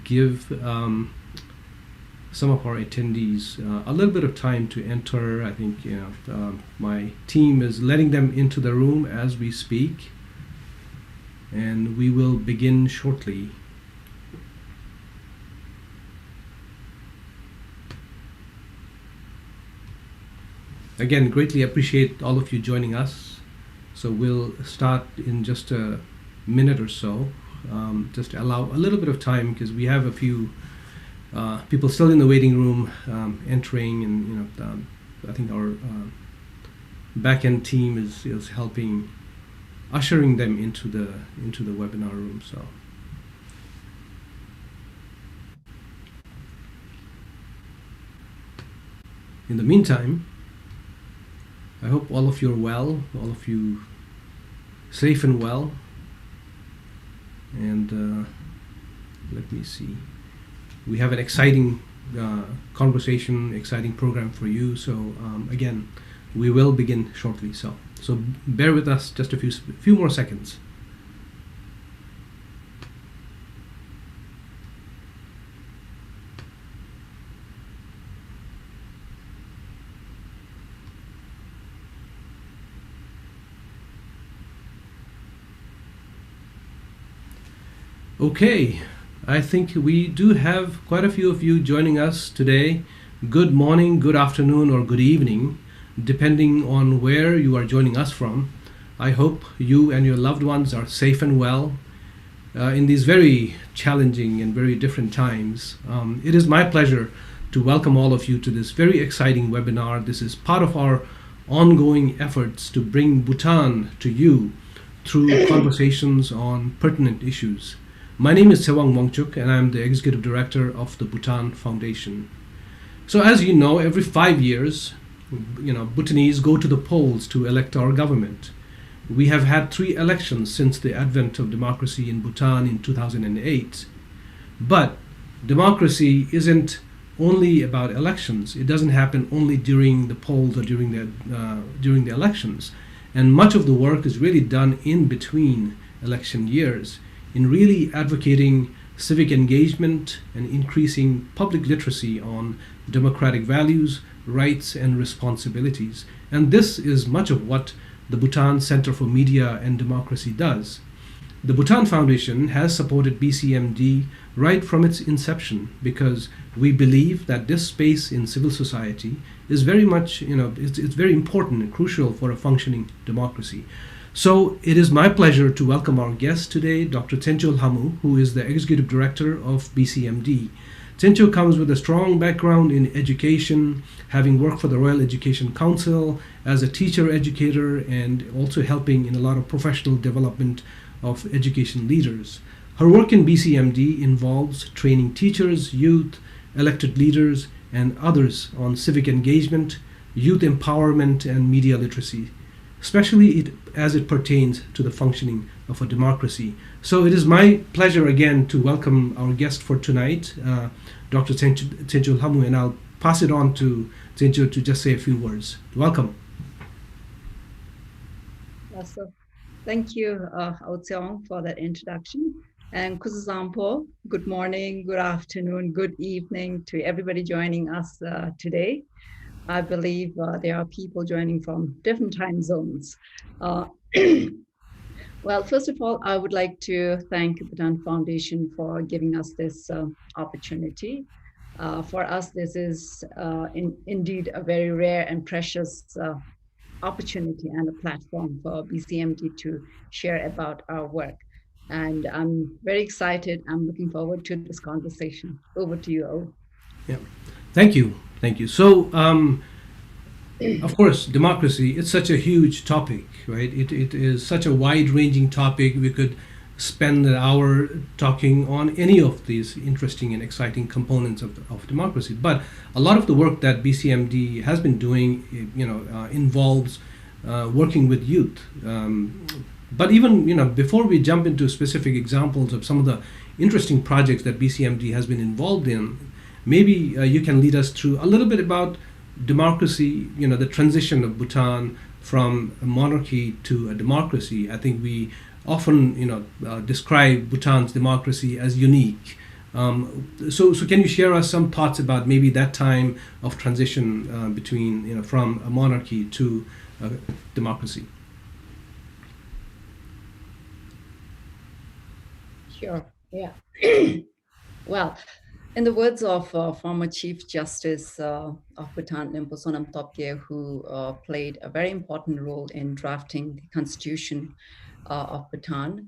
give some of our attendees a little bit of time to enter. I think my team is letting them into the room as we speak, and we will begin shortly. Again, greatly appreciate all of you joining us. So we'll start in just a minute or so. Just allow a little bit of time because we have a few people still in the waiting room entering, and I think our back-end team is helping ushering them into the webinar room. So. In the meantime, I hope all of you are well, all of you safe and well. And let me see. We have an exciting conversation, exciting program for you. So again, we will begin shortly. So bear with us just a few more seconds. Okay, I think we do have quite a few of you joining us today. Good morning, good afternoon, or good evening, depending on where you are joining us from. I hope you and your loved ones are safe and well in these very challenging and very different times. It is my pleasure to welcome all of you to this very exciting webinar. This is part of our ongoing efforts to bring Bhutan to you through conversations on pertinent issues. My name is Sewang Wangchuk, and I'm the Executive Director of the Bhutan Foundation. So as you know, every 5 years, Bhutanese go to the polls to elect our government. We have had 3 elections since the advent of democracy in Bhutan in 2008. But democracy isn't only about elections. It doesn't happen only during the polls or during the elections. And much of the work is really done in between election years, in really advocating civic engagement and increasing public literacy on democratic values, rights, and responsibilities. And this is much of what the Bhutan Centre for Media and Democracy does. The Bhutan Foundation has supported Bcmd right from its inception because we believe that this space in civil society is very much, it's very important and crucial for a functioning democracy. So it is my pleasure to welcome our guest today, Dr. Chencho Lhamu, who is the Executive Director of Bcmd. Chencho comes with a strong background in education, having worked for the Royal Education Council as a teacher educator and also helping in a lot of professional development of education leaders. Her work in Bcmd involves training teachers, youth, elected leaders, and others on civic engagement, youth empowerment, and media literacy, especially as it pertains to the functioning of a democracy. So it is my pleasure again to welcome our guest for tonight, Dr. Chencho Lhamu, and I'll pass it on to Chencho to just say a few words. Welcome. So, thank you, Aotsiong, for that introduction. And Kuzusampo, good morning, good afternoon, good evening to everybody joining us today. I believe there are people joining from different time zones. Well, first of all, I would like to thank Bhutan Foundation for giving us this opportunity. For us, this is indeed a very rare and precious opportunity and a platform for Bcmd to share about our work. And I'm very excited. I'm looking forward to this conversation. Over to you, O. Yeah, thank you. Thank you. So, of course, democracy, it's such a huge topic, right? It is such a wide-ranging topic. We could spend an hour talking on any of these interesting and exciting components of democracy. But a lot of the work that Bcmd has been doing, involves working with youth. But even, before we jump into specific examples of some of the interesting projects that Bcmd has been involved in, maybe you can lead us through a little bit about democracy, the transition of Bhutan from a monarchy to a democracy. I think we often, describe Bhutan's democracy as unique. So can you share us some thoughts about maybe that time of transition between, from a monarchy to democracy? Sure. Yeah. Well, in the words of former Chief Justice of Bhutan, Limpo Sonam Topge, who played a very important role in drafting the constitution of Bhutan,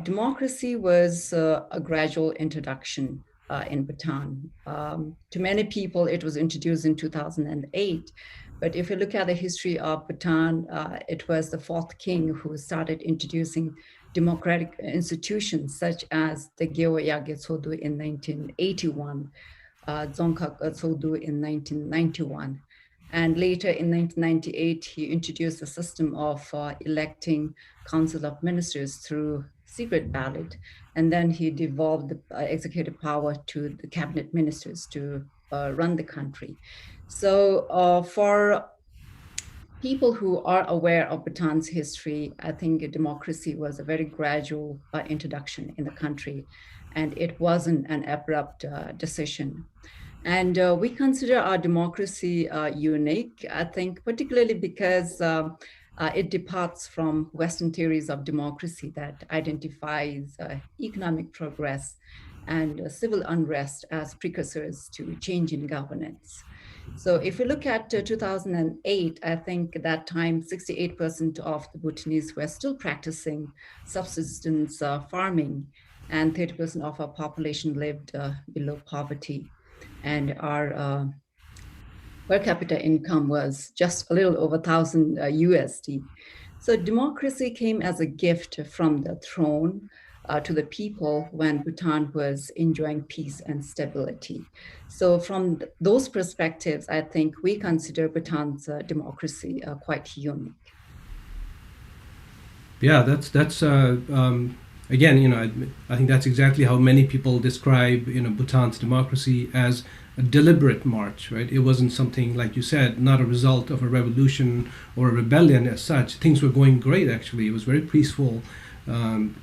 democracy was a gradual introduction in Bhutan. To many people, it was introduced in 2008. But if you look at the history of Bhutan, it was the fourth king who started introducing democratic institutions such as the Gyewa Yagye Tsodu in 1981, Dzongkhag Tsodu in 1991. And later in 1998, he introduced a system of electing Council of Ministers through secret ballot. And then he devolved the executive power to the cabinet ministers to run the country. So for people who are aware of Bhutan's history, I think democracy was a very gradual introduction in the country, and it wasn't an abrupt decision. And we consider our democracy unique, I think, particularly because it departs from Western theories of democracy that identifies economic progress and civil unrest as precursors to change in governance. So if we look at 2008, I think at that time 68% of the Bhutanese were still practicing subsistence farming, and 30% of our population lived below poverty. And our per capita income was just a little over 1,000 USD. So democracy came as a gift from the throne to the people when Bhutan was enjoying peace and stability. So from those perspectives, I think we consider Bhutan's democracy quite unique. Yeah, that's again, I think that's exactly how many people describe, Bhutan's democracy as a deliberate march, right? It wasn't something, like you said, not a result of a revolution or a rebellion as such. Things were going great, actually. It was very peaceful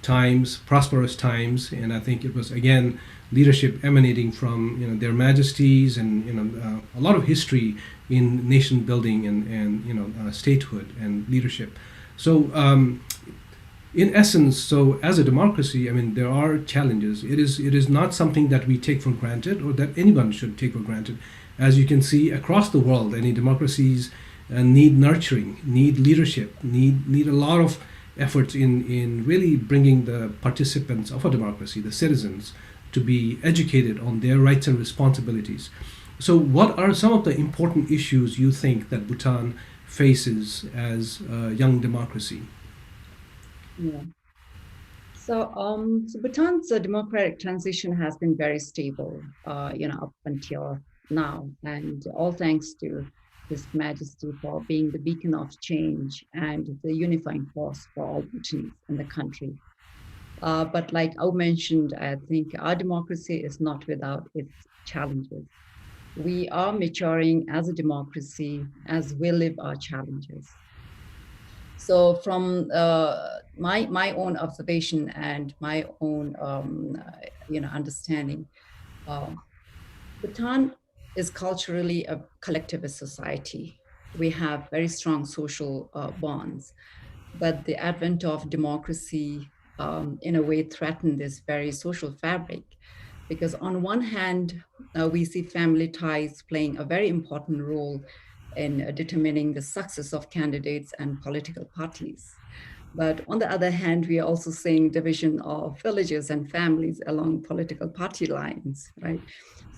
times, prosperous times, and I think it was, again, leadership emanating from, their majesties, and a lot of history in nation building and statehood and leadership. So in essence, so as a democracy, I mean, there are challenges. It is not something that we take for granted or that anyone should take for granted. As you can see across the world, any democracies need nurturing, need leadership, need a lot of efforts in really bringing the participants of a democracy, the citizens, to be educated on their rights and responsibilities. So what are some of the important issues you think that Bhutan faces as a young democracy? Yeah. So Bhutan's democratic transition has been very stable, up until now, and all thanks to His Majesty for being the beacon of change and the unifying force for all Bhutanese in the country. But like I mentioned, I think our democracy is not without its challenges. We are maturing as a democracy as we live our challenges. So from my own observation and my own understanding, Bhutan is culturally a collectivist society. We have very strong social bonds, but the advent of democracy, in a way, threatened this very social fabric. Because on one hand, we see family ties playing a very important role in determining the success of candidates and political parties. But on the other hand, we are also seeing division of villages and families along political party lines, right?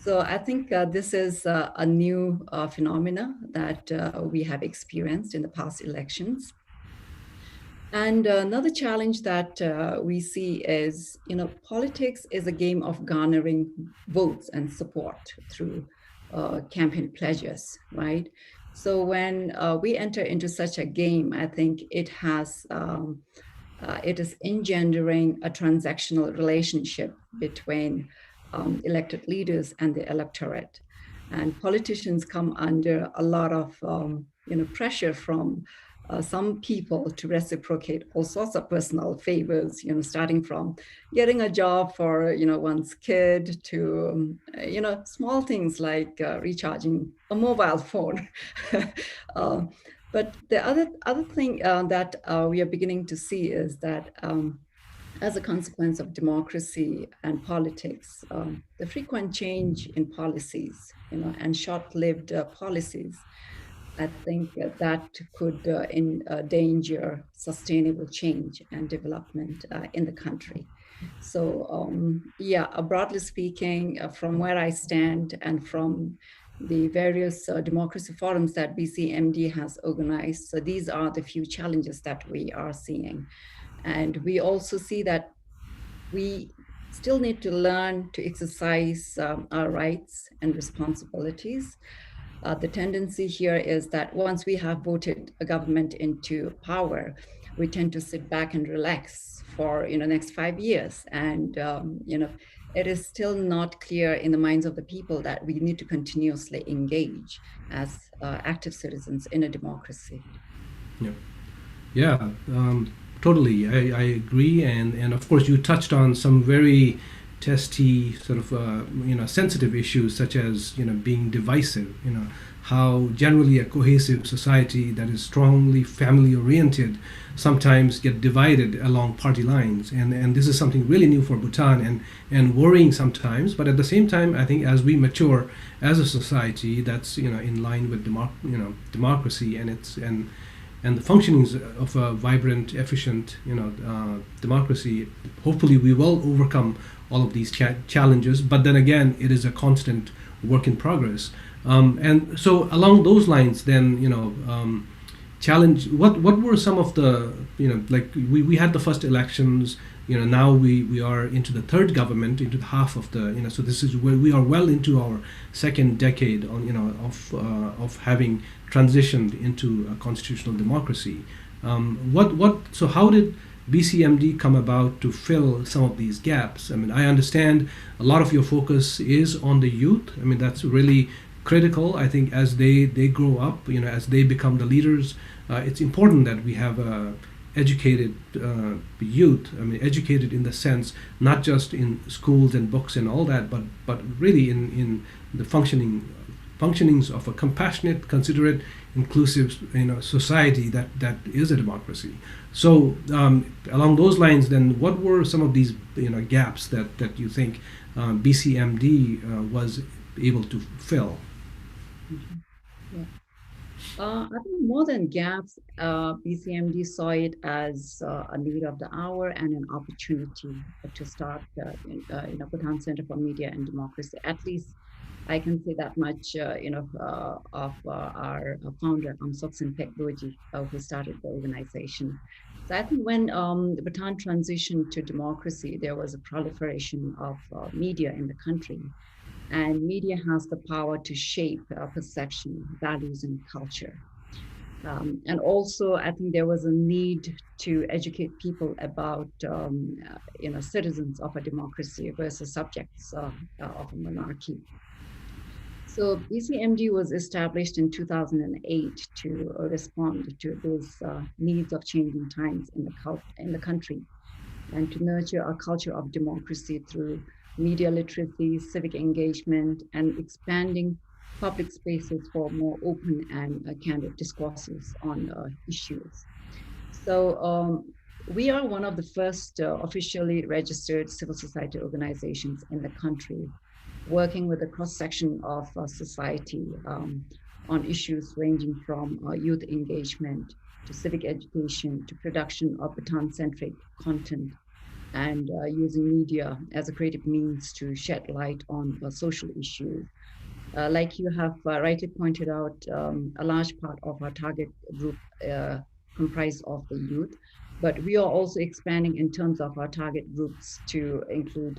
So I think this is a new phenomena that we have experienced in the past elections. And another challenge that we see is, politics is a game of garnering votes and support through campaign pledges, right? So when we enter into such a game, I think it is engendering a transactional relationship between elected leaders and the electorate. And politicians come under a lot of pressure from some people to reciprocate all sorts of personal favors, starting from getting a job for, one's kid to, small things like recharging a mobile phone. uh, but the other thing that we are beginning to see is that as a consequence of democracy and politics, the frequent change in policies, and short-lived policies, I think that could endanger sustainable change and development in the country. So, yeah, broadly speaking, from where I stand and from the various democracy forums that BCMD has organized, so these are the few challenges that we are seeing. And we also see that we still need to learn to exercise our rights and responsibilities. The tendency here is that once we have voted a government into power, we tend to sit back and relax for next 5 years, and it is still not clear in the minds of the people that we need to continuously engage as active citizens in a democracy. Yeah. Yeah, totally. I agree, and of course you touched on some very testy sort of sensitive issues such as being divisive. How generally a cohesive society that is strongly family oriented sometimes get divided along party lines, and this is something really new for Bhutan and worrying sometimes. But at the same time, I think as we mature as a society that's in line with democracy and the functionings of a vibrant, efficient, democracy, hopefully we will overcome all of these challenges. But then again, it is a constant work in progress. And so, along those lines, then challenge. What were some of the like we had the first elections. Now we are into the third government, into the half of the So this is where we are well into our second decade on of having transitioned into a constitutional democracy. So how did BCMD come about to fill some of these gaps? I mean, I understand a lot of your focus is on the youth. I mean, that's really critical. I think as they grow up, as they become the leaders, it's important that we have educated youth. I mean, educated in the sense not just in schools and books and all that, but really in the functionings of a compassionate, considerate, inclusive society that is a democracy. So along those lines, then what were some of these gaps that you think BCMD was able to fill? Yeah. I think more than gaps, BCMD saw it as a need of the hour and an opportunity to start Bhutan Centre for Media and Democracy. At least I can say that much, of our founder, Amsoksen Pekboji, who started the organization. So I think when the Bhutan transitioned to democracy, there was a proliferation of media in the country. And media has the power to shape perception, values, and culture. And also, I think there was a need to educate people about, citizens of a democracy versus subjects of a monarchy. So BCMD was established in 2008 to respond to these needs of changing times in the country, and to nurture a culture of democracy through media literacy, civic engagement, and expanding public spaces for more open and candid discourses on issues. So we are one of the first officially registered civil society organizations in the country, working with a cross-section of society on issues ranging from youth engagement to civic education to production of Bhutan-centric content, and using media as a creative means to shed light on social issues. Like you have rightly pointed out, a large part of our target group comprised of the youth, but we are also expanding in terms of our target groups to include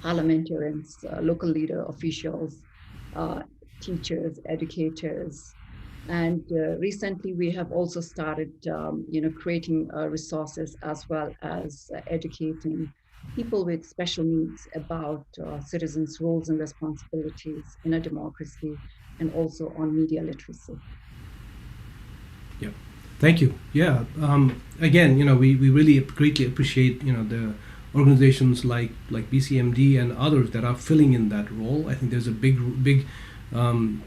parliamentarians, local leader officials, teachers, educators. And recently we have also started, creating resources as well as educating people with special needs about citizens' roles and responsibilities in a democracy, and also on media literacy. Yeah. Thank you. Yeah. Again, we really greatly appreciate, the organizations like BCMD and others that are filling in that role. I think there's a big um,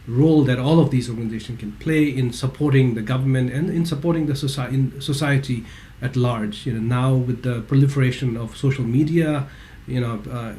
role that all of these organizations can play in supporting the government and in supporting the society at large. Now with the proliferation of social media, you know,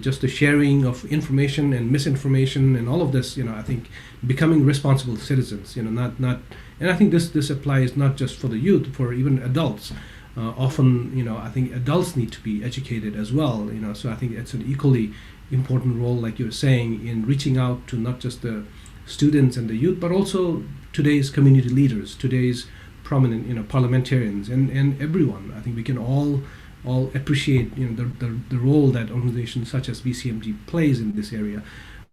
just the sharing of information and misinformation and all of this, I think becoming responsible citizens. Not, and I think this applies not just for the youth, for even adults. Often, I think adults need to be educated as well. So I think it's an equally important role, like you were saying, in reaching out to not just the students and the youth, but also today's community leaders, today's prominent, parliamentarians, and everyone. I think we can all appreciate, the role that organizations such as BCMG plays in this area.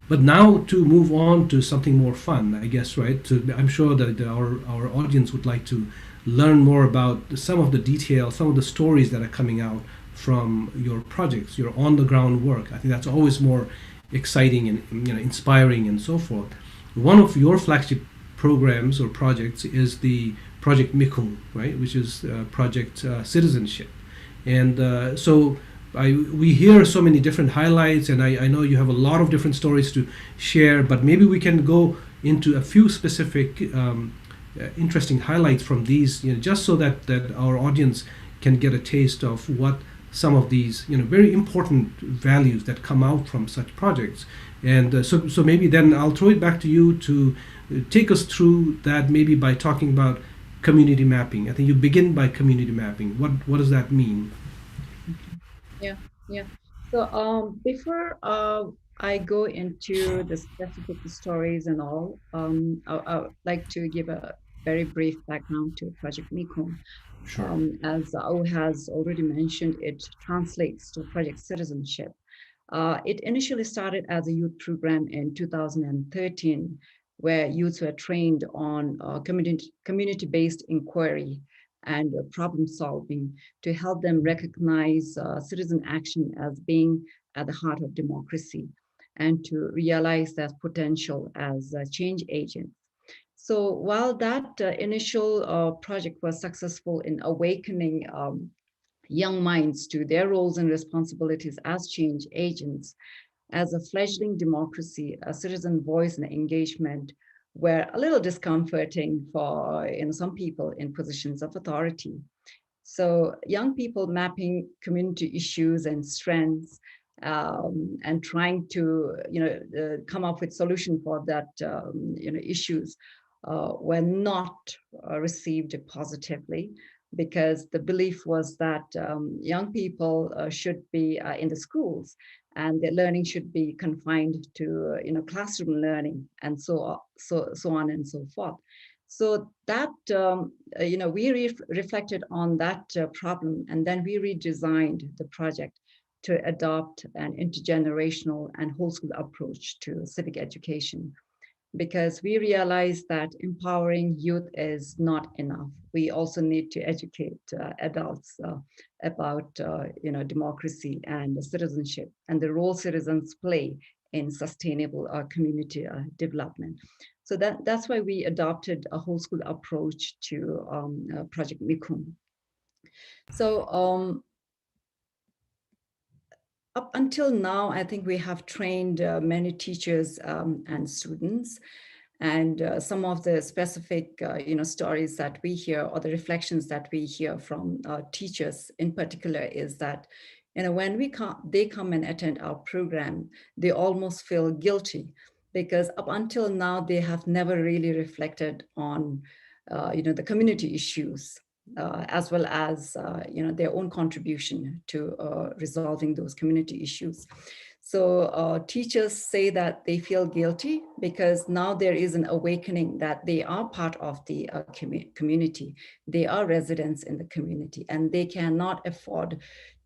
But now to move on to something more fun, I guess, right? So I'm sure that our audience would like to learn more about some of the details, some of the stories that are coming out from your projects, your on the ground work. I think that's always more exciting and inspiring and so forth. One of your flagship programs or projects is the Project Mikhung, right, which is Project Citizenship. And so we hear so many different highlights, and I know you have a lot of different stories to share, but maybe we can go into a few specific interesting highlights from these, just so that our audience can get a taste of what some of these, very important values that come out from such projects. And so maybe then I'll throw it back to you to take us through that, maybe by talking about community mapping. I think you begin by community mapping. What does that mean? Yeah, yeah. So before I go into the specific stories and all, I would like to give a very brief background to Project Mekong. Sure. As Au has already mentioned, it translates to Project Citizenship. It initially started as a youth program in 2013, where youths were trained on community-based inquiry and problem solving to help them recognize citizen action as being at the heart of democracy and to realize their potential as change agents. So while that initial project was successful in awakening young minds to their roles and responsibilities as change agents, as a fledgling democracy, a citizen voice and engagement were a little discomforting for some people in positions of authority. So young people mapping community issues and strengths and trying to come up with solution for that issues were not received positively because the belief was that young people should be in the schools and their learning should be confined to classroom learning and so on and so forth. So that we reflected on that problem, and then we redesigned the project to adopt an intergenerational and whole school approach to civic education, because we realize that empowering youth is not enough. We also need to educate adults about democracy and citizenship and the role citizens play in sustainable community development. So that's why we adopted a whole school approach to Project Mikhung. So up until now, I think we have trained many teachers and students. And some of the specific, stories that we hear or the reflections that we hear from teachers in particular is that, when they come and attend our program, they almost feel guilty because up until now, they have never really reflected on, the community issues as well as their own contribution to resolving those community issues. So teachers say that they feel guilty because now there is an awakening that they are part of the community. They are residents in the community and they cannot afford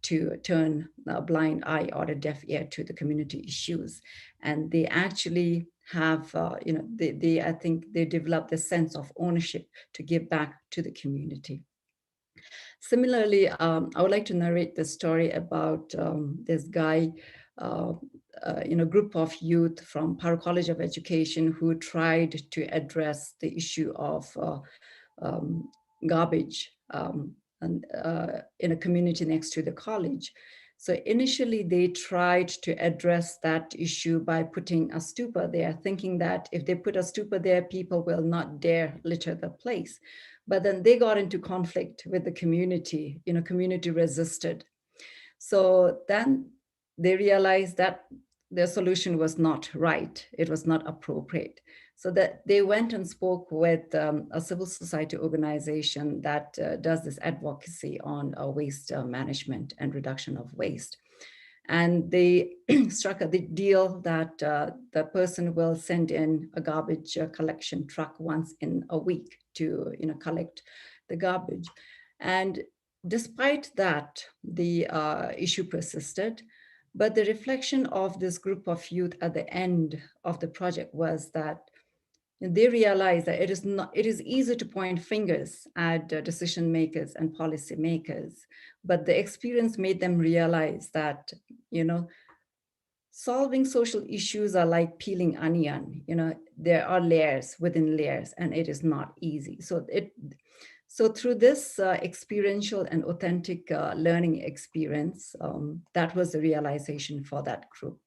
to turn a blind eye or a deaf ear to the community issues. And they actually have, I think they develop the sense of ownership to give back to the community. Similarly, I would like to narrate the story about this guy, group of youth from Paro College of Education who tried to address the issue of um, garbage in a community next to the college. So initially they tried to address that issue by putting a stupa there, thinking that if they put a stupa there, people will not dare litter the place. But then they got into conflict with the community, community resisted. So then they realized that their solution was not right, it was not appropriate. So that they went and spoke with a civil society organization that does this advocacy on waste management and reduction of waste. And they struck a deal that the person will send in a garbage collection truck once in a week to collect the garbage. And despite that, the issue persisted. But the reflection of this group of youth at the end of the project was that they realized that it is easy to point fingers at decision makers and policy makers, but the experience made them realize that, solving social issues are like peeling onion. There are layers within layers, and it is not easy. So through this experiential and authentic learning experience, that was the realization for that group.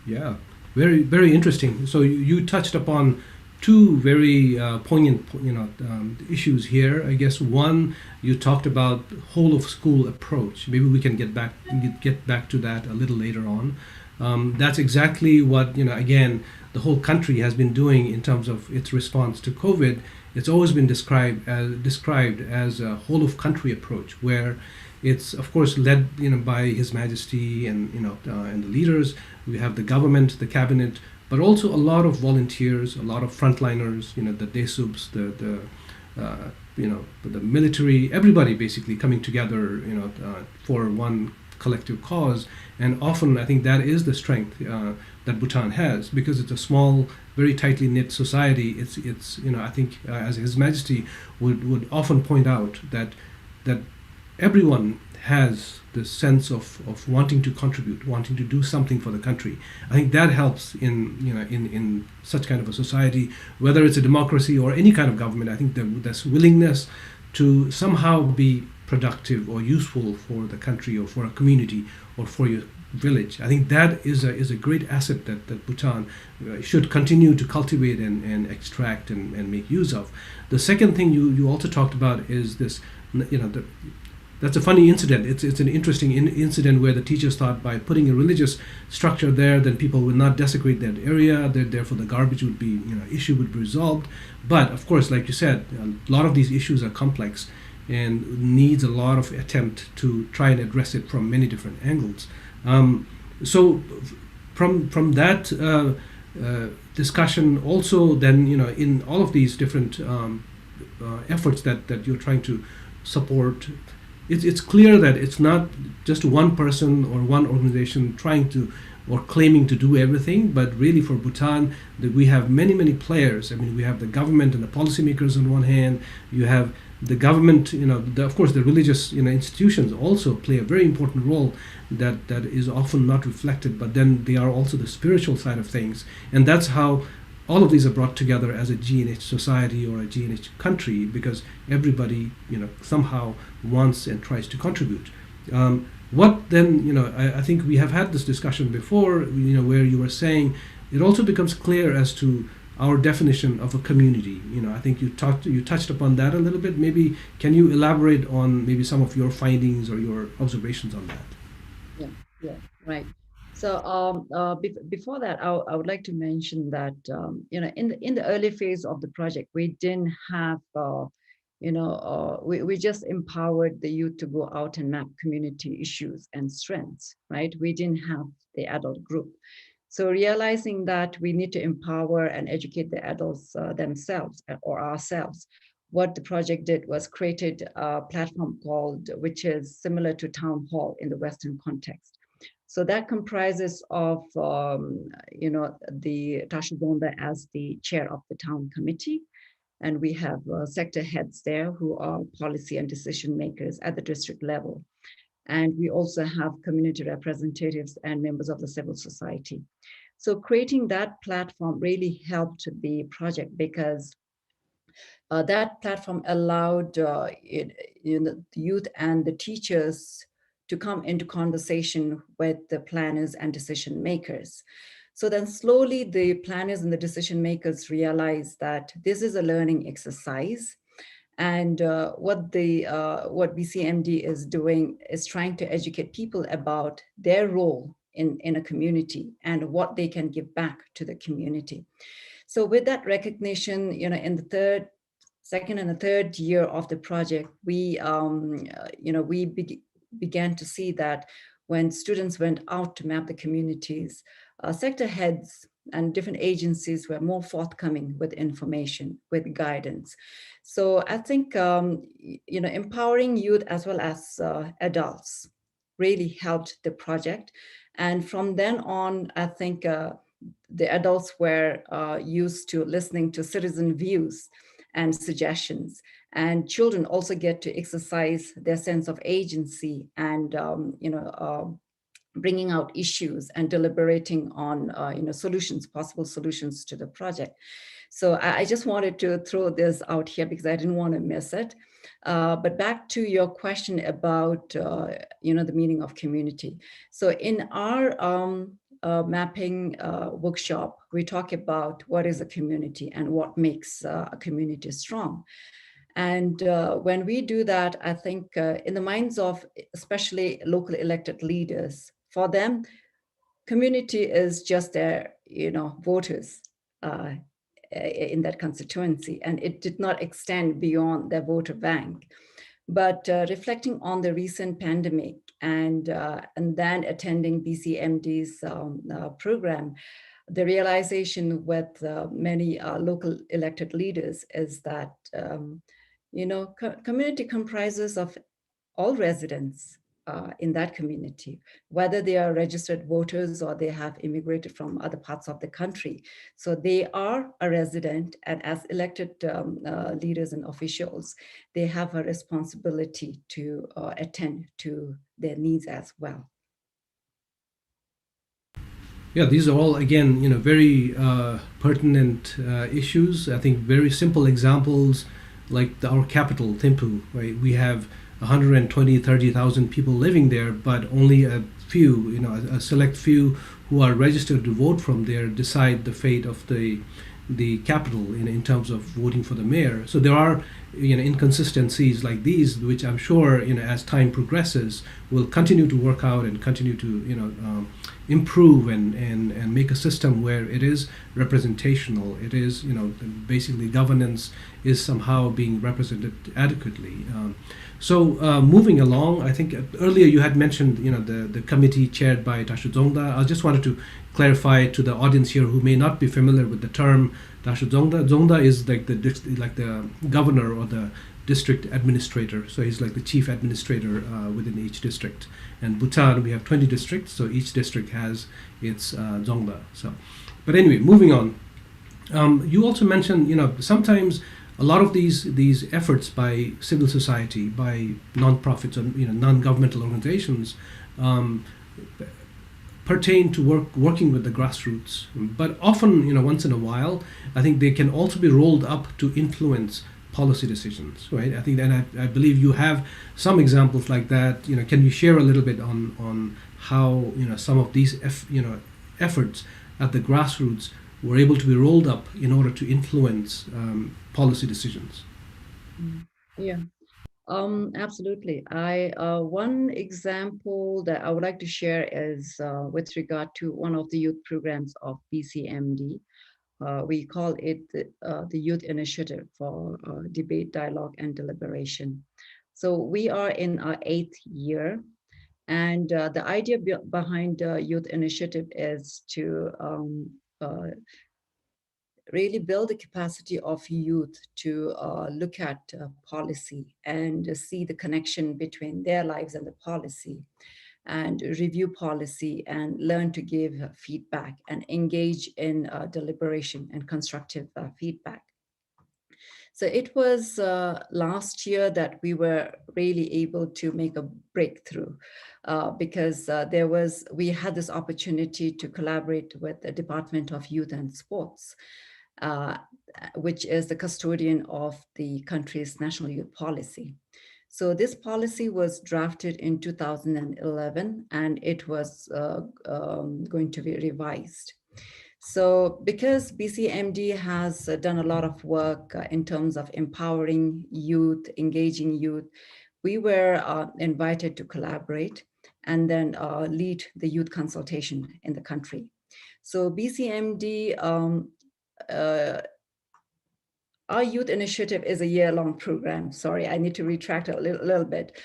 Yeah, very very interesting. So you touched upon two very poignant, issues here. I guess one, you talked about whole of school approach. Maybe we can get back to that a little later on. That's exactly what, again, the whole country has been doing in terms of its response to COVID. It's always been described as a whole of country approach, where it's of course led, by His Majesty and and the leaders. We have the government, the cabinet, but also a lot of volunteers, a lot of frontliners. The DESUBs, the military, everybody basically coming together, for one collective cause. And often, I think that is the strength that Bhutan has, because it's a small, very tightly knit society. It's I think, as His Majesty would often point out, that everyone has this sense of wanting to contribute, wanting to do something for the country. I think that helps in such kind of a society, whether it's a democracy or any kind of government. I think this willingness to somehow be productive or useful for the country or for a community or for your village. I think that is a great asset that Bhutan should continue to cultivate and extract and make use of. The second thing you also talked about is this, that's a funny incident. It's an interesting incident where the teachers thought by putting a religious structure there, then people would not desecrate that area. Therefore, the garbage would be, issue would be resolved. But of course, like you said, a lot of these issues are complex and needs a lot of attempt to try and address it from many different angles. So from that discussion, also then, in all of these different efforts that you're trying to support, it's clear that it's not just one person or one organization trying to or claiming to do everything, but really for Bhutan, that we have many players. I mean, we have the government and the policymakers on one hand. You have the government, of course, the religious, institutions also play a very important role that is often not reflected. But then they are also the spiritual side of things, and that's how all of these are brought together as a GNH society or a GNH country, because everybody, somehow wants and tries to contribute. What then, I think we have had this discussion before, where you were saying it also becomes clear as to our definition of a community. I think you touched upon that a little bit. Maybe can you elaborate on maybe some of your findings or your observations on that? Yeah, right. So before that, I would like to mention that in the early phase of the project, we didn't have we just empowered the youth to go out and map community issues and strengths, right? We didn't have the adult group. So realizing that we need to empower and educate the adults themselves or ourselves, what the project did was created a platform which is similar to town hall in the Western context. So that comprises of, the Tashubonda as the chair of the town committee. And we have sector heads there who are policy and decision makers at the district level. And we also have community representatives and members of the civil society. So creating that platform really helped the project, because That platform allowed the youth and the teachers to come into conversation with the planners and decision makers. So then slowly the planners and the decision makers realized that this is a learning exercise, and what BCMD is doing is trying to educate people about their role in a community and what they can give back to the community. So with that recognition, in the second and the third year of the project, we began to see that when students went out to map the communities, sector heads and different agencies were more forthcoming with information, with guidance. So I think empowering youth as well as adults really helped the project. And from then on, I think the adults were used to listening to citizen views and suggestions. And children also get to exercise their sense of agency and, bringing out issues and deliberating on, solutions, possible solutions to the project. So I just wanted to throw this out here because I didn't want to miss it. But back to your question about, the meaning of community. So in our mapping workshop, we talk about what is a community and what makes a community strong. And when we do that, I think in the minds of especially local elected leaders, for them, community is just their, voters in that constituency, and it did not extend beyond their voter bank. But reflecting on the recent pandemic and then attending BCMD's program, the realization with many local elected leaders is that community comprises of all residents in that community, whether they are registered voters or they have immigrated from other parts of the country. So they are a resident, and as elected leaders and officials, they have a responsibility to attend to their needs as well. Yeah, these are all again, very pertinent issues. I think very simple examples, like our capital, Thimphu. Right, we have 120, 30,000 people living there, but only a few, a select few who are registered to vote from there decide the fate of the capital in terms of voting for the mayor. So there are inconsistencies like these, which I'm sure as time progresses will continue to work out and continue to improve and make a system where it is representational. It is basically governance is somehow being represented adequately. So moving along, I think earlier you had mentioned the committee chaired by Tashu Zongda. I just wanted to clarify to the audience here who may not be familiar with the term Tashu Zongda. Zongda is like the governor or the district administrator. So he's like the chief administrator within each district. And Bhutan, we have 20 districts, so each district has its Zongda. So, but anyway, moving on. You also mentioned sometimes a lot of these efforts by civil society, by non-profits or non-governmental organizations pertain to working with the grassroots. But often, once in a while, I think they can also be rolled up to influence policy decisions, right? I think, and I believe you have some examples like that. Can you share a little bit on how some of these efforts at the grassroots were able to be rolled up in order to influence policy decisions? Yeah. Absolutely. One example that I would like to share is with regard to one of the youth programs of BCMD. We call it the Youth Initiative for Debate, Dialogue, and Deliberation. So we are in our 8th year, and the idea behind the Youth Initiative is to really build the capacity of youth to look at policy and see the connection between their lives and the policy, and review policy and learn to give feedback and engage in deliberation and constructive feedback. So it was last year that we were really able to make a breakthrough because we had this opportunity to collaborate with the Department of Youth and Sports. uh, which is the custodian of the country's national youth policy. So this policy was drafted in 2011, and it was going to be revised. So because BCMD has done a lot of work in terms of empowering youth, engaging youth, we were invited to collaborate and then lead the youth consultation in the country. So BCMD, uh, our youth initiative is a year-long program. Sorry, I need to retract a little bit.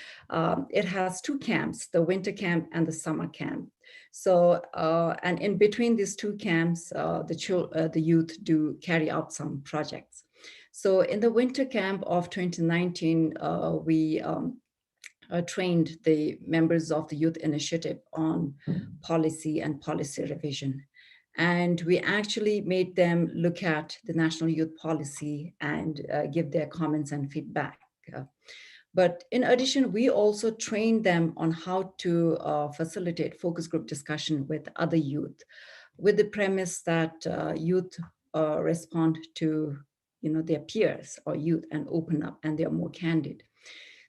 It has two camps, the winter camp and the summer camp. So, and in between these two camps, the youth do carry out some projects. So in the winter camp of 2019, we trained the members of the youth initiative on policy and policy revision. And we actually made them look at the national youth policy and give their comments and feedback. But in addition, we also trained them on how to facilitate focus group discussion with other youth, with the premise that youth respond to, their peers or youth and open up, and they're more candid.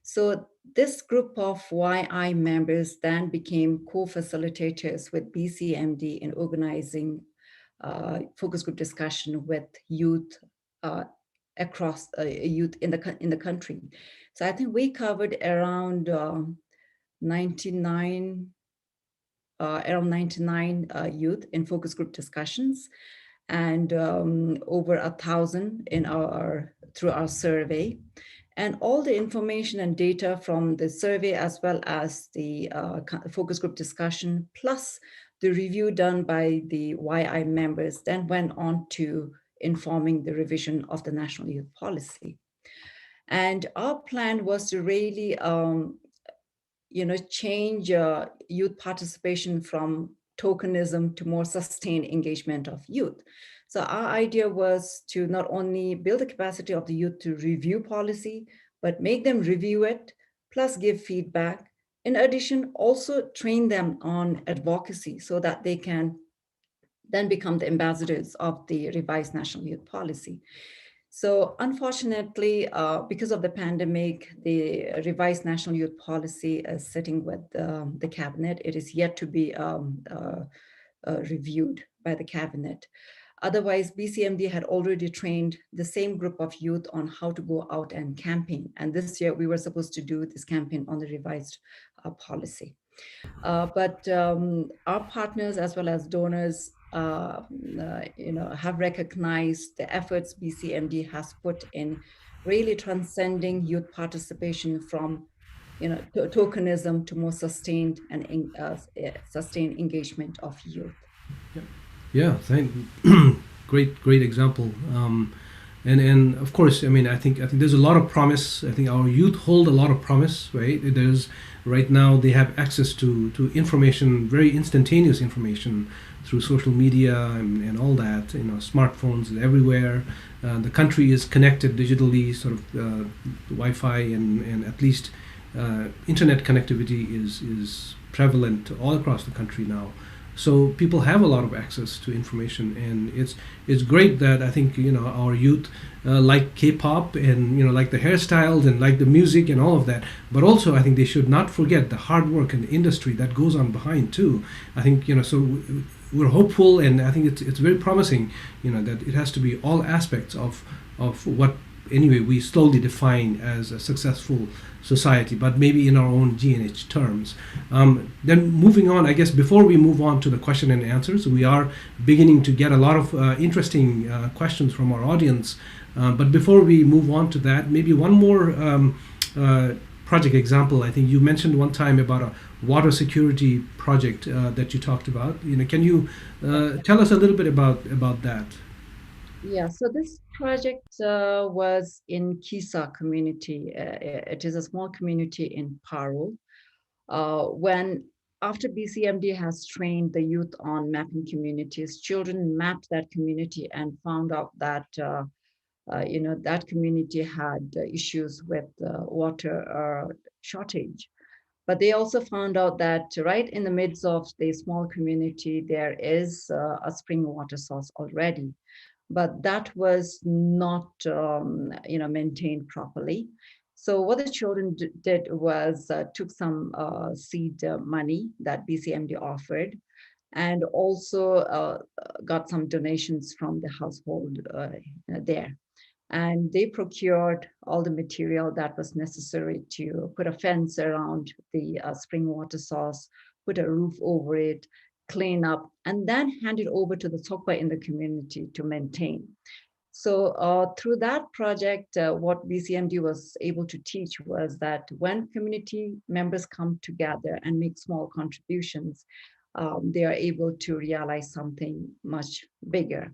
So this group of YI members then became co-facilitators with BCMD in organizing focus group discussion with youth across youth in the country. So I think we covered around 99 youth in focus group discussions, and over 1,000 in through our survey. And all the information and data from the survey, as well as the focus group discussion, plus the review done by the YI members, then went on to informing the revision of the National Youth Policy. And our plan was to really, change youth participation from tokenism to more sustained engagement of youth. So our idea was to not only build the capacity of the youth to review policy, but make them review it, plus give feedback. In addition, also train them on advocacy so that they can then become the ambassadors of the revised national youth policy. So unfortunately, because of the pandemic, the revised national youth policy is sitting with the cabinet. It is yet to be reviewed by the cabinet. Otherwise, BCMD had already trained the same group of youth on how to go out and campaign. And this year we were supposed to do this campaign on the revised policy. But our partners as well as donors, have recognized the efforts BCMD has put in really transcending youth participation from, tokenism to more sustained and sustained engagement of youth. Yeah, great example. And of course, I mean, I think there's a lot of promise. I think our youth hold a lot of promise, right? There's right now they have access to information, very instantaneous information through social media and all that. Smartphones everywhere. The country is connected digitally, sort of Wi-Fi and at least internet connectivity is prevalent all across the country now. So people have a lot of access to information, and it's great that I think our youth like K-pop and like the hairstyles and like the music and all of that. But also I think they should not forget the hard work and the industry that goes on behind too. I think so we're hopeful, and I think it's very promising that it has to be all aspects of what anyway we slowly define as a successful society, but maybe in our own G&H terms. Then moving on, I guess before we move on to the question and answers, we are beginning to get a lot of interesting questions from our audience. But before we move on to that, maybe one more project example. I think you mentioned one time about a water security project that you talked about. Can you tell us a little bit about that? Yeah, so this project was in Kisa community. It is a small community in Paro. When after BCMD has trained the youth on mapping communities, children mapped that community and found out that that community had issues with water shortage. But they also found out that right in the midst of the small community, there is a spring water source already. but that was not maintained properly. So what the children did was took some seed money that BCMD offered, and also got some donations from the household there. And they procured all the material that was necessary to put a fence around the spring water source, put a roof over it, clean up, and then hand it over to the Tsokpa in the community to maintain. So through that project, what BCMD was able to teach was that when community members come together and make small contributions, they are able to realize something much bigger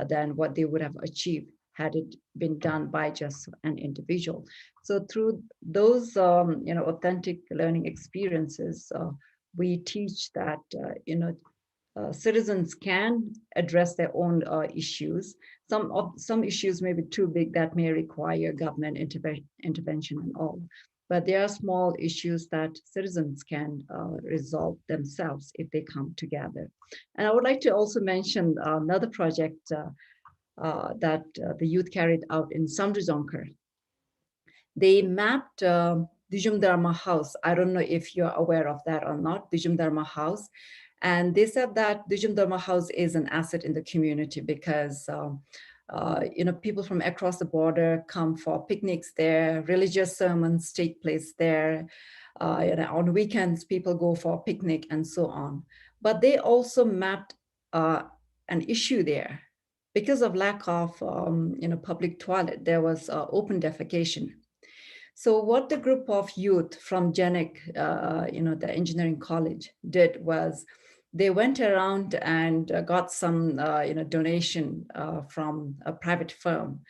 than what they would have achieved had it been done by just an individual. So through those authentic learning experiences, we teach that citizens can address their own issues. Some issues may be too big that may require government intervention and all. But there are small issues that citizens can resolve themselves if they come together. And I would like to also mention another project that the youth carried out in Samdrujonkar. They mapped Dijum Dharma House. I don't know if you're aware of that or not, Dijum Dharma House. And they said that Dijum Dharma House is an asset in the community because people from across the border come for picnics there, religious sermons take place there. On weekends, people go for a picnic and so on. But they also mapped an issue there. Because of lack of public toilet, there was open defecation. So what the group of youth from GENIC, the engineering college, did was they went around and got some, donation from a private firm.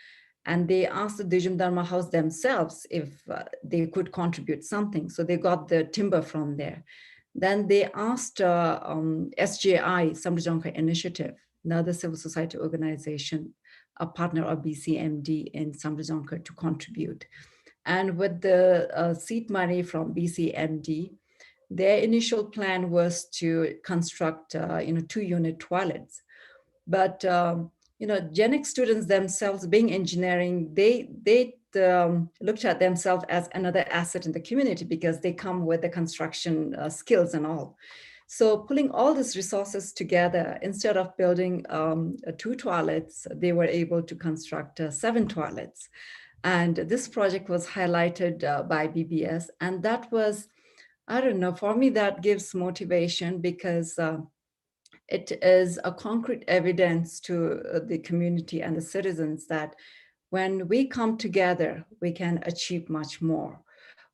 And they asked the Dijum Dharma House themselves if they could contribute something. So they got the timber from there. Then they asked SJI, Samdrujonka Initiative, another civil society organization, a partner of BCMD in Samdrujonka, to contribute. And with the seed money from BCMD, their initial plan was to construct, 2-unit toilets. But GenX students themselves, being engineering, they looked at themselves as another asset in the community because they come with the construction skills and all. So pulling all these resources together, instead of building 2 toilets, they were able to construct 7 toilets. And this project was highlighted by BBS. And that was, I don't know, for me, that gives motivation because it is a concrete evidence to the community and the citizens that when we come together, we can achieve much more.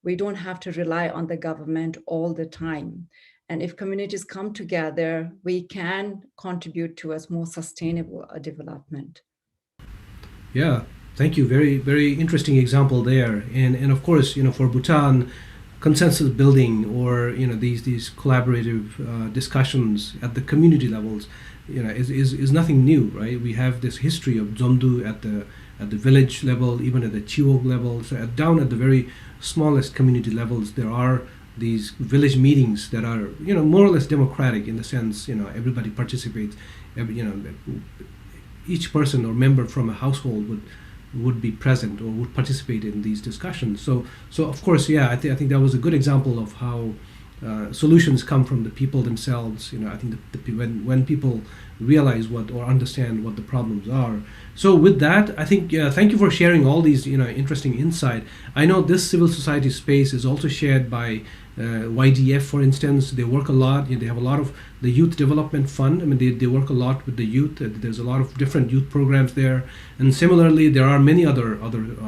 We don't have to rely on the government all the time. And if communities come together, we can contribute to a more sustainable development. Yeah, thank you. Very, very interesting example there. And of course, for Bhutan, consensus building or these collaborative discussions at the community levels, is nothing new, right? We have this history of Zomdu at the village level, even at the Chiwok level. So down at the very smallest community levels, there are these village meetings that are more or less democratic in the sense everybody participates. Each person or member from a household would be present or would participate in these discussions. So of course, yeah, I think that was a good example of how solutions come from the people themselves. I think when people realize what or understand what the problems are. So with that, I think thank you for sharing all these interesting insight. I know this civil society space is also shared by YDF, for instance. They work a lot. They have a lot of the Youth Development Fund. I mean, they work a lot with the youth. There's a lot of different youth programs there. And similarly, there are many other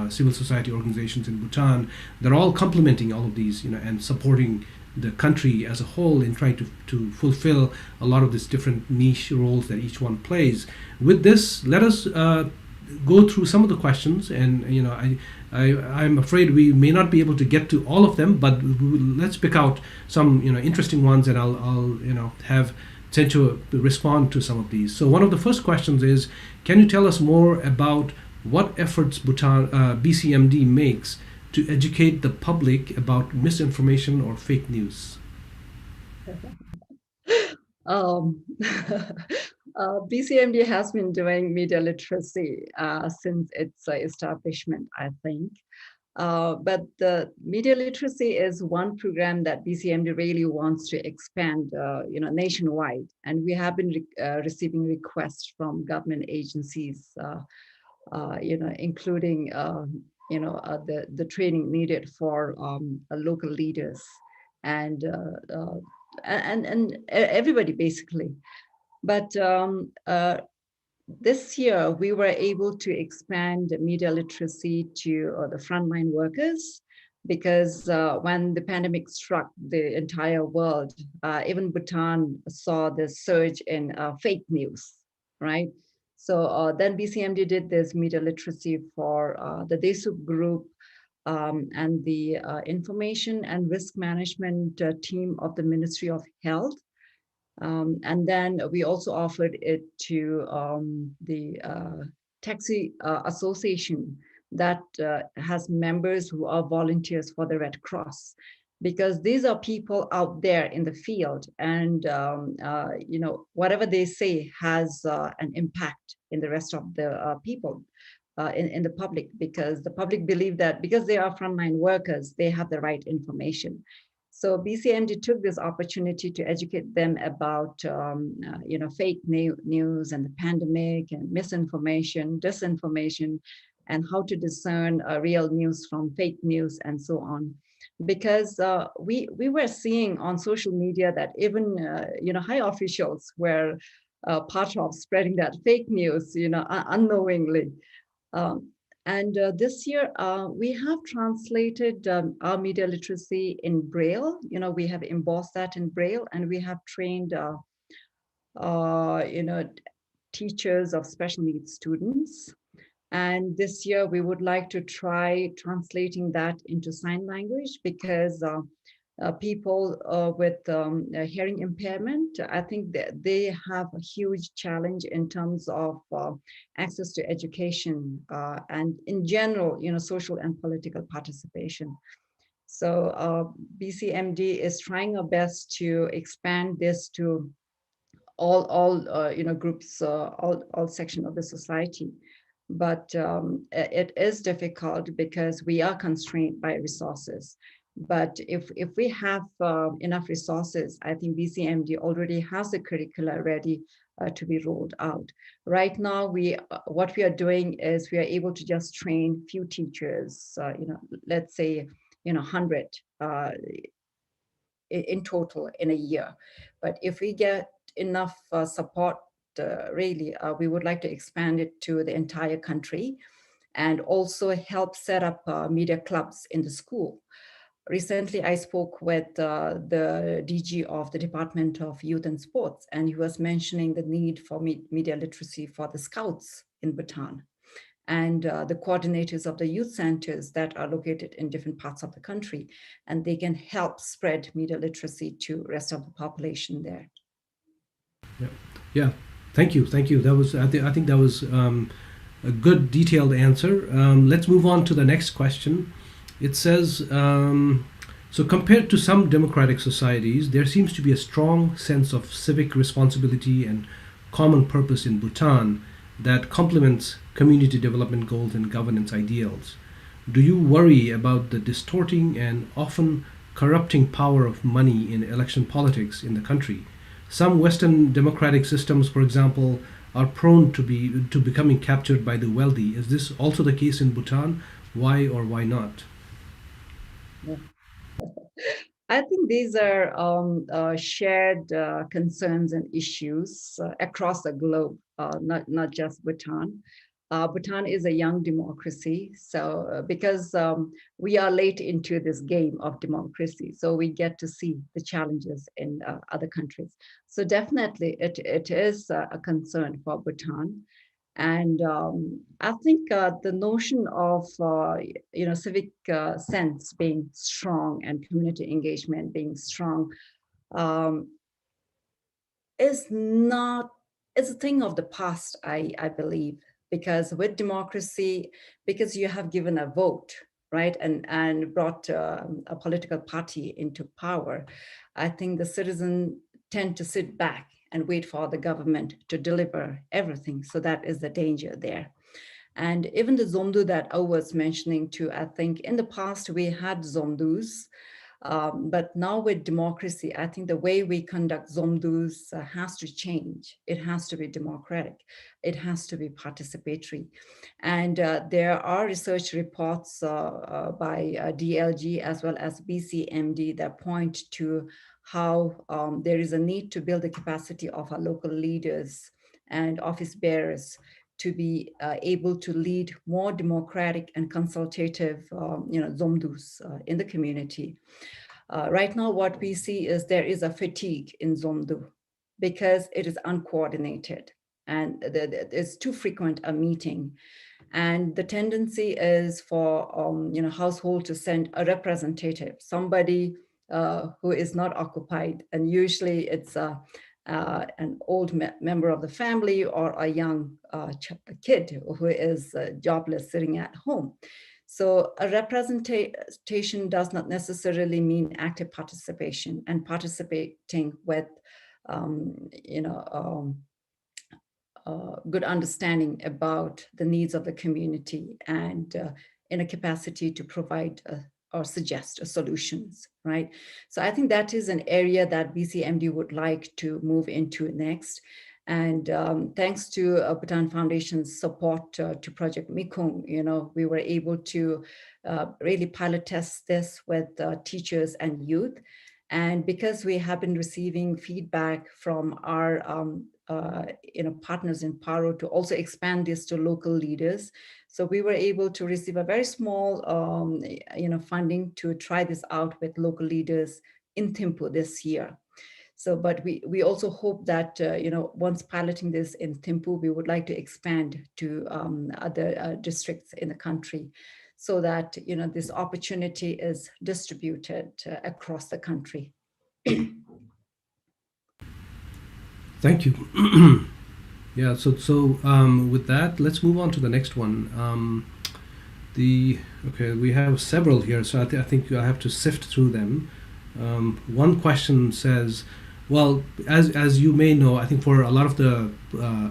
civil society organizations in Bhutan that are all complementing all of these, and supporting the country as a whole in trying to fulfill a lot of these different niche roles that each one plays. With this, let us go through some of the questions, and I'm afraid we may not be able to get to all of them, but let's pick out some interesting ones, and I'll have Chencho respond to some of these. So one of the first questions is, can you tell us more about what efforts Bhutan BCMD makes to educate the public about misinformation or fake news? BCMD has been doing media literacy since its establishment, I think. But the media literacy is one program that BCMD really wants to expand, nationwide. And we have been receiving requests from government agencies, including, the training needed for local leaders and, and everybody basically. But this year, we were able to expand media literacy to the frontline workers because when the pandemic struck the entire world, even Bhutan saw the surge in fake news, right? So then BCMD did this media literacy for the DESUP group and the information and risk management team of the Ministry of Health. And then we also offered it to the taxi association that has members who are volunteers for the Red Cross, because these are people out there in the field, and whatever they say has an impact in the rest of the people. In the public, because the public believe that because they are frontline workers, they have the right information. So BCMD took this opportunity to educate them about, fake news and the pandemic and misinformation, disinformation, and how to discern real news from fake news and so on. Because we were seeing on social media that even, high officials were part of spreading that fake news, unknowingly. And this year, we have translated our media literacy in Braille. We have embossed that in Braille, and we have trained, teachers of special needs students. And this year, we would like to try translating that into sign language, because people with hearing impairment, I think that they have a huge challenge in terms of access to education and in general, social and political participation. So BCMD is trying our best to expand this to all groups, all section of the society. But it is difficult because we are constrained by resources. But if we have enough resources, I think BCMD already has the curricula ready to be rolled out. Right now, what we are doing is we are able to just train few teachers, let's say, 100 in total in a year. But if we get enough support, really, we would like to expand it to the entire country and also help set up media clubs in the school. Recently, I spoke with the DG of the Department of Youth and Sports, and he was mentioning the need for media literacy for the scouts in Bhutan and the coordinators of the youth centers that are located in different parts of the country, and they can help spread media literacy to rest of the population there. Yeah, yeah. Thank you. That was I think that was a good detailed answer. Let's move on to the next question. It says, so compared to some democratic societies, there seems to be a strong sense of civic responsibility and common purpose in Bhutan that complements community development goals and governance ideals. Do you worry about the distorting and often corrupting power of money in election politics in the country? Some Western democratic systems, for example, are prone to becoming captured by the wealthy. Is this also the case in Bhutan? Why or why not? I think these are shared concerns and issues across the globe, not just Bhutan. Bhutan is a young democracy, so because we are late into this game of democracy, so we get to see the challenges in other countries. So definitely, it is a concern for Bhutan. And I think the notion of civic sense being strong and community engagement being strong um, is not it's a thing of the past. I believe, because with democracy, because you have given a vote, right, and brought a political party into power, I think the citizens tend to sit back and wait for the government to deliver everything. So that is the danger there. And even the Zomdu that I was mentioning too, I think in the past we had Zomdus, but now with democracy, I think the way we conduct Zomdus has to change. It has to be democratic. It has to be participatory. And there are research reports by DLG as well as Bcmd that point to how there is a need to build the capacity of our local leaders and office bearers to be able to lead more democratic and consultative, Zomdus in the community. Right now, what we see is there is a fatigue in Zomdu because it is uncoordinated and it's too frequent a meeting. And the tendency is for household to send a representative, somebody who is not occupied, and usually it's an old member of the family or a young kid who is jobless sitting at home. So a representation does not necessarily mean active participation and participating with, good understanding about the needs of the community and in a capacity to provide or suggest solutions, right? So I think that is an area that Bcmd would like to move into next. And thanks to Bhutan Foundation's support to Project Mikhung, we were able to really pilot test this with teachers and youth. And because we have been receiving feedback from our partners in Paro to also expand this to local leaders, so we were able to receive a very small funding to try this out with local leaders in Thimphu this year. So, but we also hope that, once piloting this in Thimphu, we would like to expand to other districts in the country so that, this opportunity is distributed across the country. Thank you. Yeah, so with that, let's move on to the next one. Okay, we have several here, so I think I have to sift through them. One question says, well, as you may know, I think for a lot of the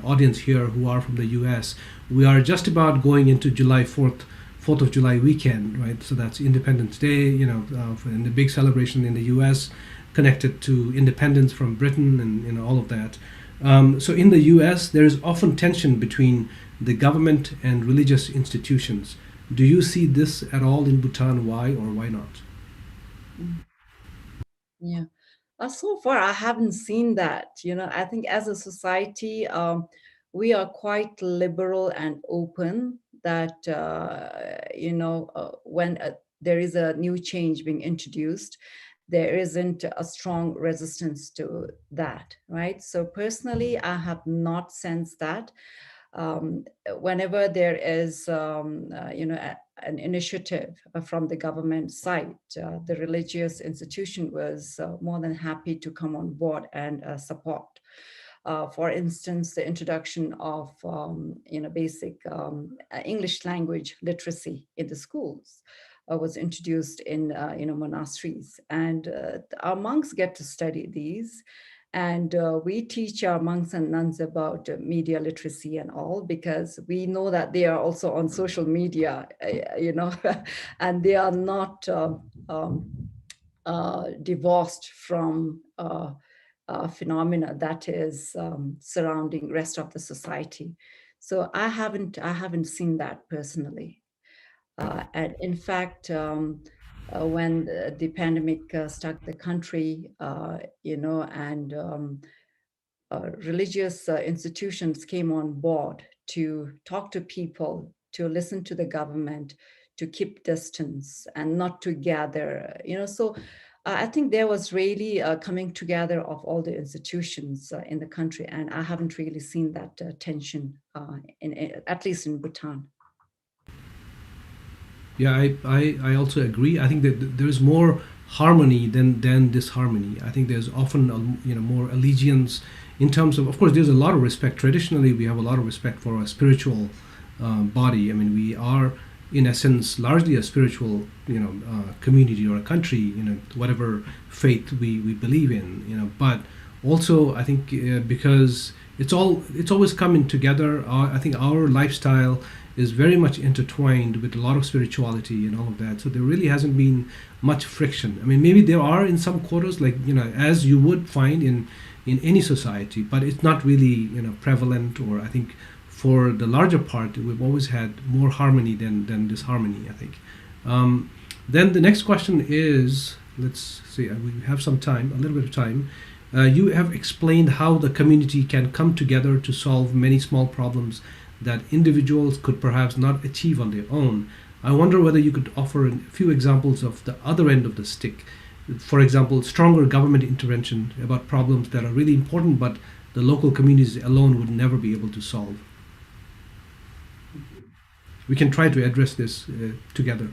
audience here who are from the U.S., we are just about going into July 4th of July weekend, right? So that's Independence Day, and the big celebration in the U.S. connected to independence from Britain and all of that. So in the U.S., there is often tension between the government and religious institutions. Do you see this at all in Bhutan? Why or why not? Yeah. So far, I haven't seen that. I think as a society, we are quite liberal and open that, when there is a new change being introduced, there isn't a strong resistance to that, right? So personally, I have not sensed that. Whenever there is, an initiative from the government side, the religious institution was more than happy to come on board and support. For instance, the introduction of, basic English language literacy in the schools was introduced in, monasteries, and our monks get to study these. And we teach our monks and nuns about media literacy and all, because we know that they are also on social media, and they are not divorced from phenomena that is surrounding rest of the society. So I haven't seen that personally. And in fact, when the pandemic struck the country, and religious institutions came on board to talk to people, to listen to the government, to keep distance and not to gather, so I think there was really a coming together of all the institutions in the country, and I haven't really seen that tension, at least in Bhutan. Yeah, I also agree. I think that there is more harmony than disharmony. I think there's often more allegiance in terms of course, there's a lot of respect. Traditionally, we have a lot of respect for a spiritual body. I mean, we are in essence largely a spiritual community or a country, whatever faith we believe in. But Also, I think because it's always coming together. I think our lifestyle is very much intertwined with a lot of spirituality and all of that. So there really hasn't been much friction. I mean, maybe there are in some quarters, like as you would find in any society, but it's not really prevalent. Or I think for the larger part, we've always had more harmony than disharmony, I think. Then the next question is, let's see, we have some time, a little bit of time. You have explained how the community can come together to solve many small problems that individuals could perhaps not achieve on their own. I wonder whether you could offer a few examples of the other end of the stick. For example, stronger government intervention about problems that are really important but the local communities alone would never be able to solve. We can try to address this together.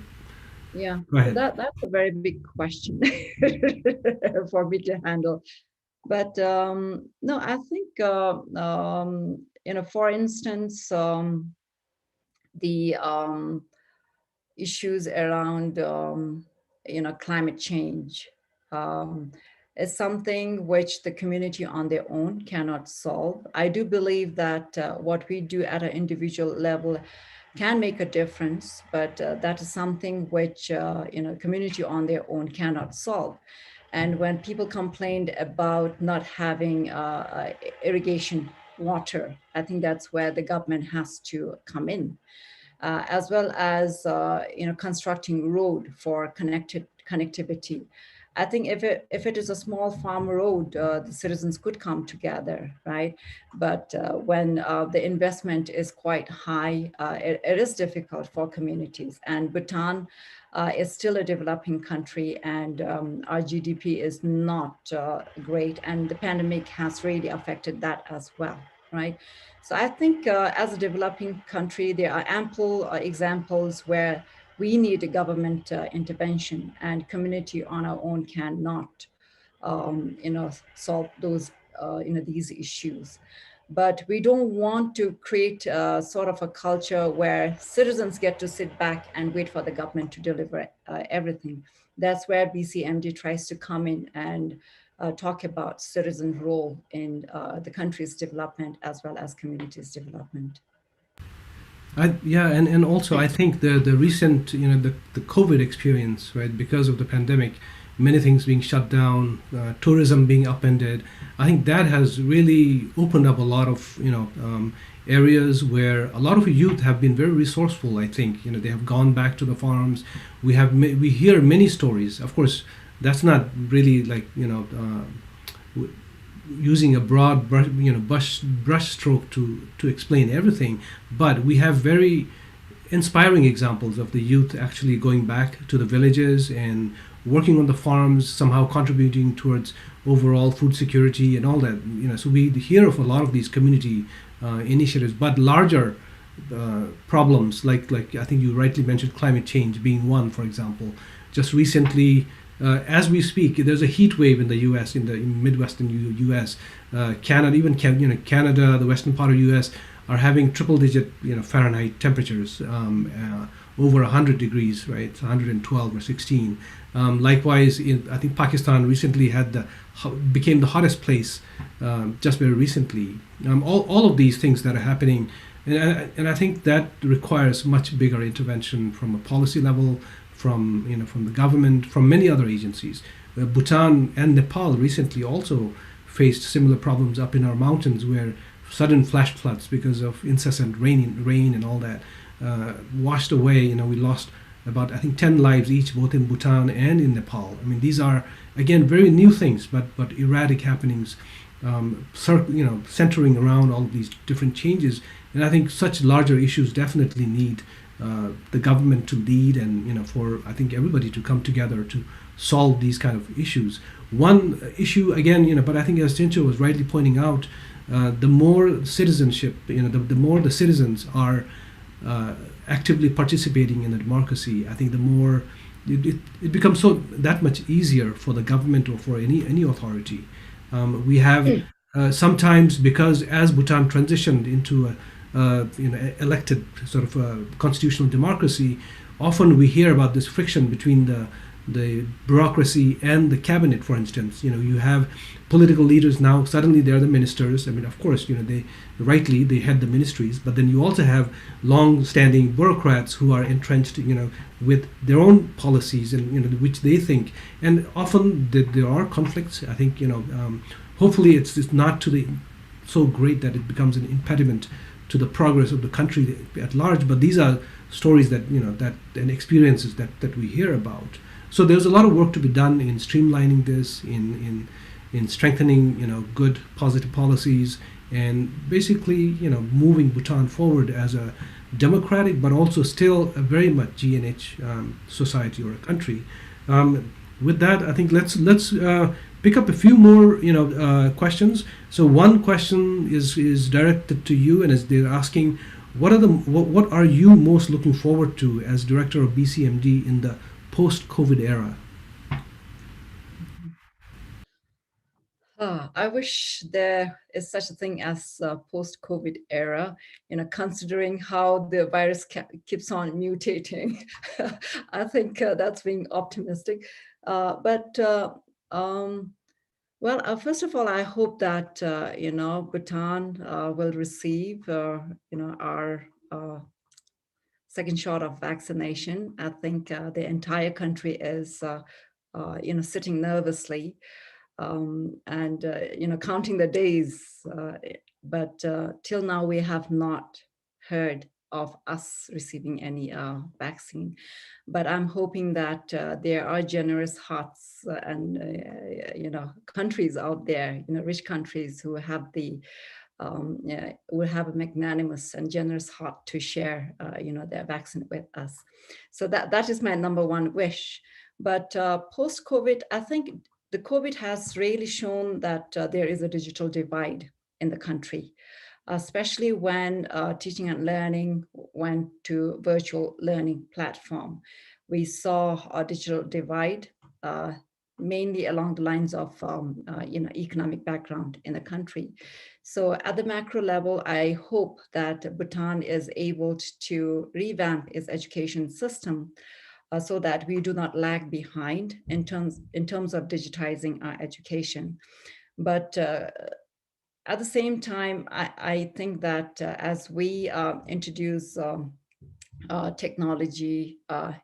Yeah, Go ahead. that's a very big question for me to handle. But no, I think for instance, the issues around climate change is something which the community on their own cannot solve. I do believe that what we do at an individual level can make a difference, but that is something which community on their own cannot solve. And when people complained about not having irrigation water, I think that's where the government has to come in, as well as constructing road for connectivity. I think if it is a small farm road, the citizens could come together, right? But when the investment is quite high, it is difficult for communities. And Bhutan is still a developing country, and our GDP is not great, and the pandemic has really affected that as well, right? So I think as a developing country, there are ample examples where we need a government intervention, and community on our own cannot, solve those, these issues. But we don't want to create sort of a culture where citizens get to sit back and wait for the government to deliver everything. That's where Bcmd tries to come in and talk about citizen role in the country's development as well as communities' development. Yeah, and also I think the recent the COVID experience, right, because of the pandemic, many things being shut down, tourism being upended. I think that has really opened up a lot of areas where a lot of youth have been very resourceful. I think they have gone back to the farms. We hear many stories. Of course, that's not really like using a broad brush stroke to explain everything, but we have very inspiring examples of the youth actually going back to the villages and working on the farms, somehow contributing towards overall food security and all that. So we hear of a lot of these community initiatives, but larger problems like I think you rightly mentioned climate change being one, for example. Just recently, as we speak, there's a heat wave in the U.S. in Midwestern U.S. Canada, even Canada, the western part of U.S. are having triple-digit Fahrenheit temperatures, over 100 degrees, right? 112 or 16. Likewise, I think Pakistan recently became the hottest place just very recently. All of these things that are happening, and I think that requires much bigger intervention from a policy level, from the government, from many other agencies. Bhutan and Nepal recently also faced similar problems up in our mountains, where sudden flash floods because of incessant rain and all that washed away. We lost about, I think, 10 lives each, both in Bhutan and in Nepal. I mean, these are again very new things, but erratic happenings, centering around all of these different changes. And I think such larger issues definitely need the government to lead, and for I think everybody to come together to solve these kind of issues. One issue again, but I think as Chencho was rightly pointing out, the more citizenship, the more the citizens are actively participating in the democracy, I think the more it becomes so that much easier for the government or for any authority. We have sometimes, because as Bhutan transitioned into a elected sort of constitutional democracy, often we hear about this friction between the bureaucracy and the cabinet, for instance. You have political leaders now, suddenly they're the ministers. I mean, of course, they rightly they head the ministries, but then you also have long-standing bureaucrats who are entrenched, with their own policies and which they think, and often there are conflicts. I think hopefully it's not to the so great that it becomes an impediment to the progress of the country at large. But these are stories that that and experiences that we hear about. So there's a lot of work to be done in streamlining this, in strengthening good positive policies, and basically moving Bhutan forward as a democratic but also still a very much GNH society or a country. With that, I think let's pick up a few more questions. So one question is directed to you, and is they're asking, what are you most looking forward to as director of BCMD in the post-COVID era? I wish there is such a thing as a post-COVID era, considering how the virus keeps on mutating. I think that's being optimistic. First of all, I hope that, Bhutan will receive, our second shot of vaccination. I think the entire country is, sitting nervously and counting the days. But till now, we have not heard of us receiving any vaccine. But I'm hoping that there are generous hearts and countries out there, rich countries who have will have a magnanimous and generous heart to share, their vaccine with us. So that is my number one wish. But post-COVID, I think the COVID has really shown that there is a digital divide in the country, especially when teaching and learning went to virtual learning platform. We saw a digital divide, mainly along the lines of economic background in the country. So at the macro level, I hope that Bhutan is able to revamp its education system so that we do not lag behind in terms of digitizing our education. But at the same time, I think that as we introduce technology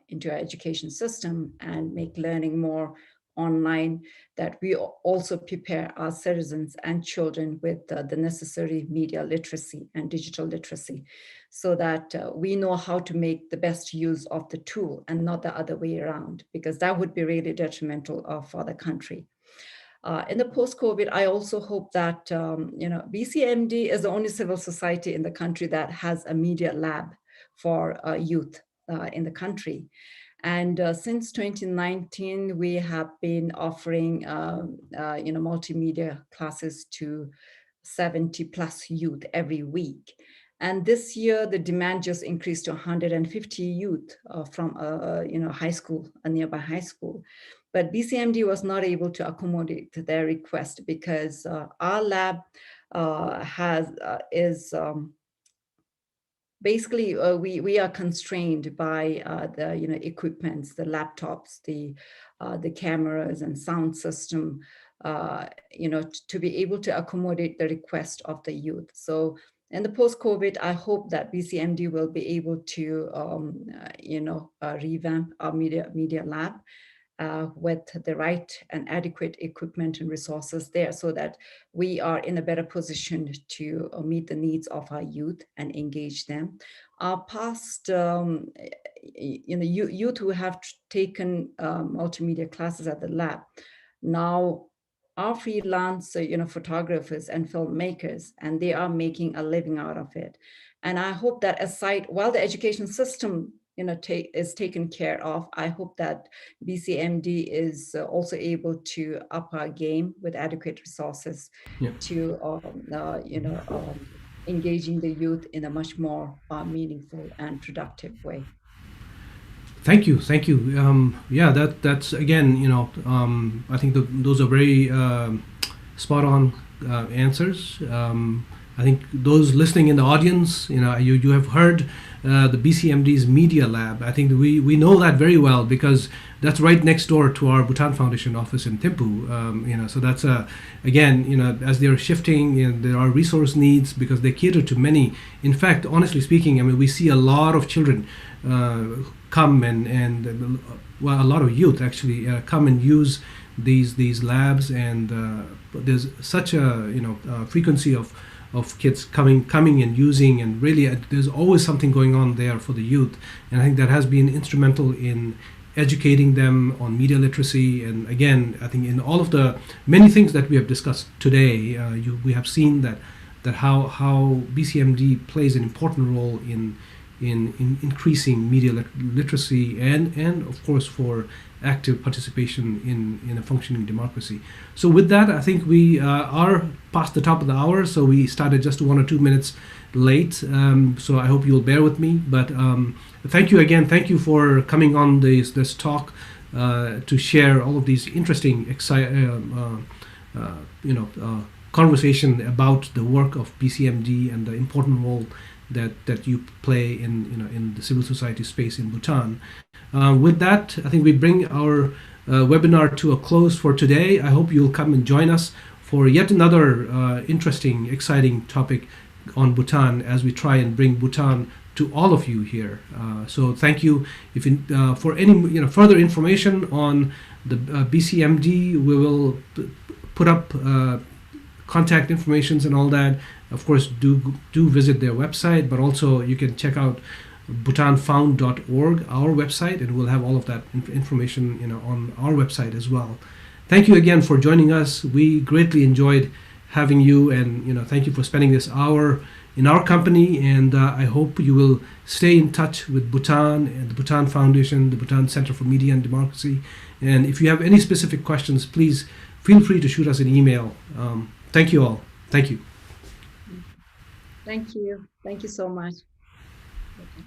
into our education system and make learning more online, that we also prepare our citizens and children with the necessary media literacy and digital literacy, so that we know how to make the best use of the tool and not the other way around, because that would be really detrimental for the country. In the post-COVID, I also hope that BCMD is the only civil society in the country that has a media lab for youth in the country. And since 2019, we have been offering multimedia classes to 70 plus youth every week. And this year, the demand just increased to 150 youth from high school, a nearby high school. But BCMD was not able to accommodate their request because our lab is basically we are constrained by the equipments, the laptops, the cameras and sound system, to be able to accommodate the request of the youth. So in the post-COVID, I hope that BCMD will be able to revamp our media lab with the right and adequate equipment and resources there, so that we are in a better position to meet the needs of our youth and engage them. Our past, youth who have taken multimedia classes at the lab now are freelance, photographers and filmmakers, and they are making a living out of it. And I hope that aside, while the education system is taken care of, I hope that BCMD is also able to up our game with adequate resources to engaging the youth in a much more meaningful and productive way. Thank you. That's again, I think those are very spot on answers. I think those listening in the audience, you have heard the BCMD's Media Lab. I think we know that very well because that's right next door to our Bhutan Foundation office in Thimphu. So that's again, as they're shifting, there are resource needs because they cater to many. In fact, honestly speaking, I mean, we see a lot of children come and a lot of youth actually come and use these labs, and there's such a frequency of kids coming and using, and really there's always something going on there for the youth, and I think that has been instrumental in educating them on media literacy. And again, I think in all of the many things that we have discussed today, we have seen that how BCMD plays an important role in increasing media literacy and of course for active participation in a functioning democracy. So with that, I think we are past the top of the hour, so we started just 1 or 2 minutes late. So I hope you'll bear with me. But thank you again. Thank you for coming on this talk to share all of these interesting, conversation about the work of BCMD and the important role that you play in the civil society space in Bhutan. With that, I think we bring our webinar to a close for today. I hope you'll come and join us for yet another interesting, exciting topic on Bhutan as we try and bring Bhutan to all of you here. So thank you. If for any further information on the BCMD, we will put up contact informations and all that. Of course, do visit their website, but also you can check out bhutanfound.org, our website, and we'll have all of that information on our website as well. Thank you again for joining us. We greatly enjoyed having you, and thank you for spending this hour in our company, and I hope you will stay in touch with Bhutan and the Bhutan Foundation, the Bhutan Centre for Media and Democracy. And if you have any specific questions, please feel free to shoot us an email. Thank you all. Thank you. Thank you. Thank you so much. Okay.